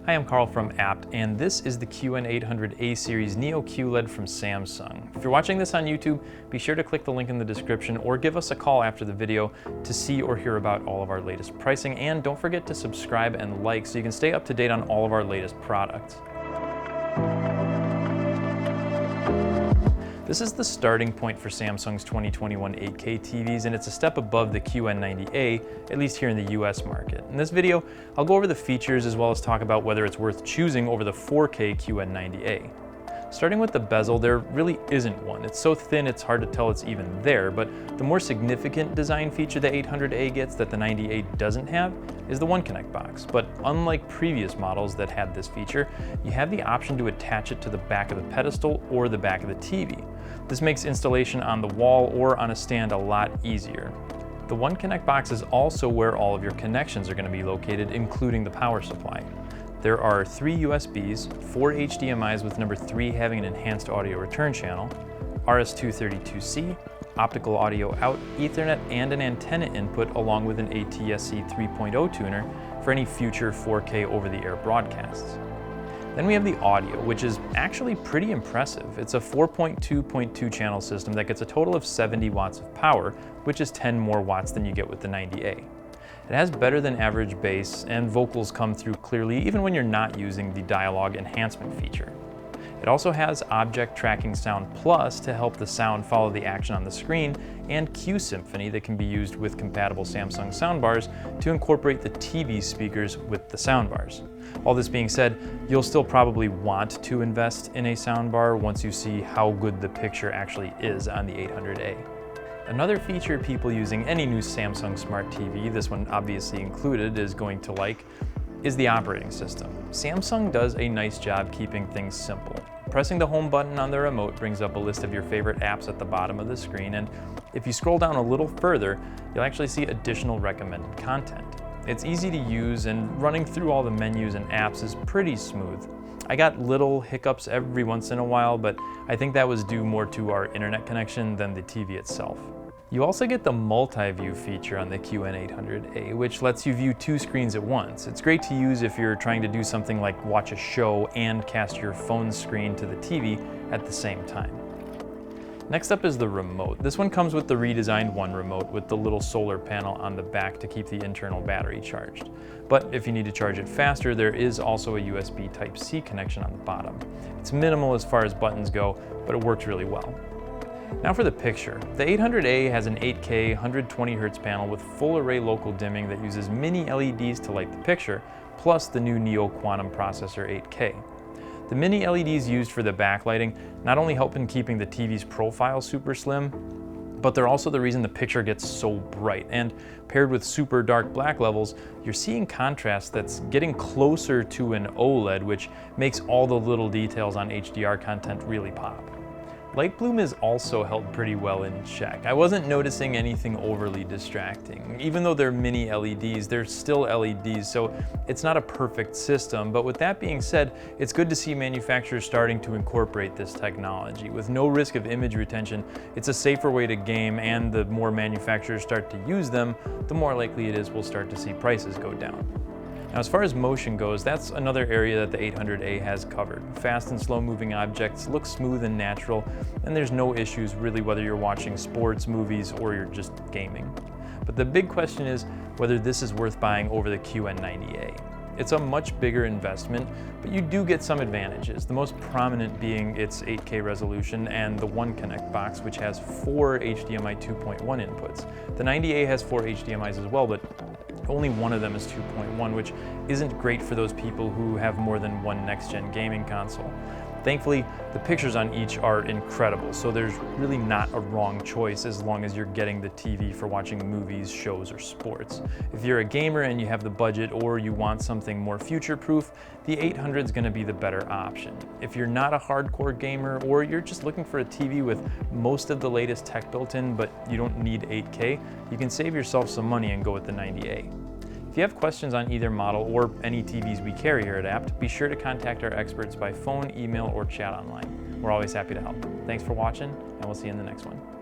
Hi, I'm Carl from Apt, and this is the QN800A series Neo QLED from Samsung. If you're watching this on YouTube, be sure to click the link in the description or give us a call after the video to see or hear about all of our latest pricing, and don't forget to subscribe and like so you can stay up to date on all of our latest products. This is the starting point for Samsung's 2021 8K TVs, and it's a step above the QN90A, at least here in the US market. In this video, I'll go over the features as well as talk about whether it's worth choosing over the 4K QN90A. Starting with the bezel, there really isn't one. It's so thin it's hard to tell it's even there, but the more significant design feature the 800A gets that the 90A doesn't have is the One Connect box. But unlike previous models that had this feature, you have the option to attach it to the back of the pedestal or the back of the TV. This makes installation on the wall or on a stand a lot easier. The One Connect box is also where all of your connections are going to be located, including the power supply. There are 3 USBs, 4 HDMIs with number 3 having an enhanced audio return channel, RS-232C, optical audio out, Ethernet, and an antenna input along with an ATSC 3.0 tuner for any future 4K over-the-air broadcasts. Then we have the audio, which is actually pretty impressive. It's a 4.2.2 channel system that gets a total of 70 watts of power, which is 10 more watts than you get with the 90A. It has better than average bass, and vocals come through clearly even when you're not using the dialogue enhancement feature. It also has Object Tracking Sound Plus to help the sound follow the action on the screen, and Q Symphony that can be used with compatible Samsung soundbars to incorporate the TV speakers with the soundbars. All this being said, you'll still probably want to invest in a soundbar once you see how good the picture actually is on the 800A. Another feature people using any new Samsung Smart TV, this one obviously included, is going to like is the operating system. Samsung does a nice job keeping things simple. Pressing the home button on the remote brings up a list of your favorite apps at the bottom of the screen, and if you scroll down a little further, you'll actually see additional recommended content. It's easy to use, and running through all the menus and apps is pretty smooth. I got little hiccups every once in a while, but I think that was due more to our internet connection than the TV itself. You also get the multi-view feature on the QN800A, which lets you view 2 screens at once. It's great to use if you're trying to do something like watch a show and cast your phone screen to the TV at the same time. Next up is the remote. This one comes with the redesigned One remote with the little solar panel on the back to keep the internal battery charged. But if you need to charge it faster, there is also a USB Type-C connection on the bottom. It's minimal as far as buttons go, but it works really well. Now for the picture. The 800A has an 8K 120Hz panel with full array local dimming that uses mini LEDs to light the picture, plus the new Neo Quantum processor 8K. The mini LEDs used for the backlighting not only help in keeping the TV's profile super slim, but they're also the reason the picture gets so bright, and paired with super dark black levels, you're seeing contrast that's getting closer to an OLED, which makes all the little details on HDR content really pop. Light bloom is also held pretty well in check. I wasn't noticing anything overly distracting. Even though they're mini LEDs, they're still LEDs, so it's not a perfect system. But with that being said, it's good to see manufacturers starting to incorporate this technology. With no risk of image retention, it's a safer way to game, and the more manufacturers start to use them, the more likely it is we'll start to see prices go down. Now, as far as motion goes, that's another area that the 800A has covered. Fast and slow moving objects look smooth and natural, and there's no issues really whether you're watching sports, movies, or you're just gaming. But the big question is whether this is worth buying over the QN90A. It's a much bigger investment, but you do get some advantages, the most prominent being its 8K resolution and the One Connect box, which has 4 HDMI 2.1 inputs. The 90A has 4 HDMIs as well, but only one of them is 2.1, which isn't great for those people who have more than one next-gen gaming console. Thankfully, the pictures on each are incredible, so there's really not a wrong choice as long as you're getting the TV for watching movies, shows, or sports. If you're a gamer and you have the budget or you want something more future-proof, the 800 is going to be the better option. If you're not a hardcore gamer or you're just looking for a TV with most of the latest tech built in but you don't need 8K, you can save yourself some money and go with the 90A. If you have questions on either model or any TVs we carry here at Apt, be sure to contact our experts by phone, email, or chat online. We're always happy to help. Thanks for watching, and we'll see you in the next one.